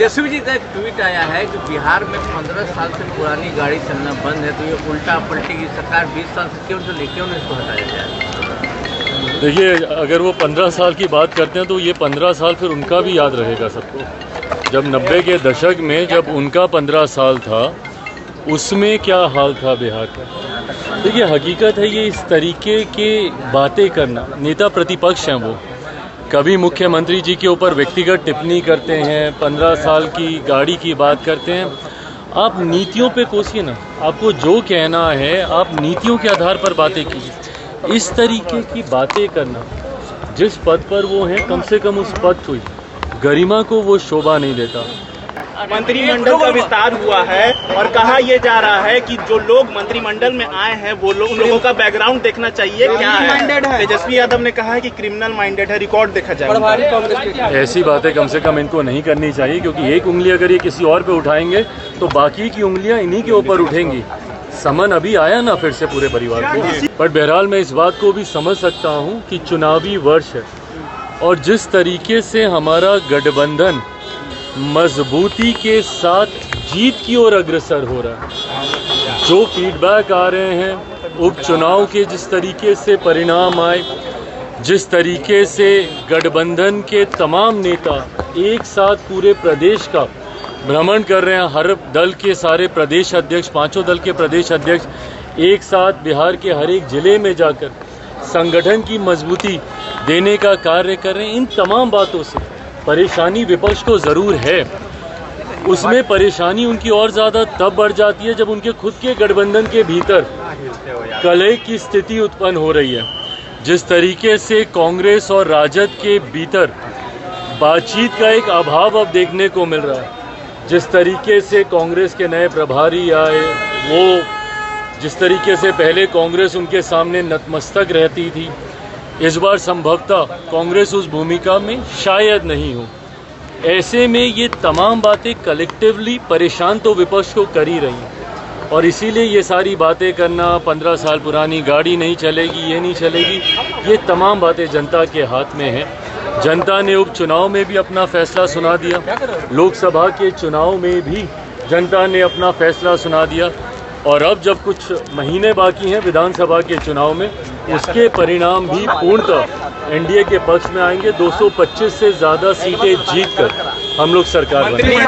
तेजस्वी जी का एक ट्वीट आया है कि बिहार में 15 साल से पुरानी गाड़ी चलना बंद है, तो ये उल्टा पलटी की सरकार 20 साल से क्यों इसको हटाया जाए। देखिए, अगर वो 15 साल की बात करते हैं तो ये 15 साल फिर उनका भी याद रहेगा सबको। जब 90 के दशक में जब उनका 15 साल था, उसमें क्या हाल था बिहार का। देखिए, हकीकत है ये इस तरीके की बातें करना, नेता प्रतिपक्ष हैं वो, कभी मुख्यमंत्री जी के ऊपर व्यक्तिगत टिप्पणी करते हैं, 15 साल की गाड़ी की बात करते हैं। आप नीतियों पे कोसिए ना, आपको जो कहना है आप नीतियों के आधार पर बातें कीजिए। इस तरीके की बातें करना, जिस पद पर वो हैं, कम से कम उस पद को गरिमा को वो शोभा नहीं देता। मंत्रिमंडल का विस्तार हुआ है और कहा यह जा रहा है कि जो लोग मंत्रिमंडल में आए हैं वो लोग, उन लोगों का बैकग्राउंड देखना चाहिए क्या है। तेजस्वी यादव ने कहा है कि क्रिमिनल माइंडेड है, रिकॉर्ड देखा जाए। ऐसी बातें कम से कम इनको नहीं करनी चाहिए, क्योंकि एक उंगली अगर ये किसी और पे उठाएंगे तो बाकी की उंगलियां इन्हीं के ऊपर उठेंगी। समन अभी आया ना फिर से पूरे परिवार को। पर बहरहाल मैं इस बात को भी समझ सकता हूँ कि चुनावी वर्ष है और जिस तरीके से हमारा गठबंधन मजबूती के साथ जीत की ओर अग्रसर हो रहा है, जो फीडबैक आ रहे हैं उपचुनाव के, जिस तरीके से परिणाम आए, जिस तरीके से गठबंधन के तमाम नेता एक साथ पूरे प्रदेश का भ्रमण कर रहे हैं, हर दल के सारे प्रदेश अध्यक्ष, पांचों दल के प्रदेश अध्यक्ष एक साथ बिहार के हर एक जिले में जाकर संगठन की मजबूती देने का कार्य कर रहे हैं। इन तमाम बातों से परेशानी विपक्ष को ज़रूर है। उसमें परेशानी उनकी और ज़्यादा तब बढ़ जाती है जब उनके खुद के गठबंधन के भीतर कलह की स्थिति उत्पन्न हो रही है। जिस तरीके से कांग्रेस और राजद के भीतर बातचीत का एक अभाव अब देखने को मिल रहा है, जिस तरीके से कांग्रेस के नए प्रभारी आए, वो जिस तरीके से पहले कांग्रेस उनके सामने नतमस्तक रहती थी, इस बार संभवतः कांग्रेस उस भूमिका में शायद नहीं हो। ऐसे में ये तमाम बातें कलेक्टिवली परेशान तो विपक्ष को कर ही रही हैं और इसीलिए ये सारी बातें करना, 15 साल पुरानी गाड़ी नहीं चलेगी, ये नहीं चलेगी, ये तमाम बातें जनता के हाथ में हैं। जनता ने उपचुनाव में भी अपना फैसला सुना दिया, लोकसभा के चुनाव में भी जनता ने अपना फैसला सुना दिया और अब जब कुछ महीने बाकी हैं विधानसभा के चुनाव में, उसके परिणाम भी पूर्णतः एनडीए के पक्ष में आएंगे। 225 से ज़्यादा सीटें जीतकर हम लोग सरकार बनेंगे।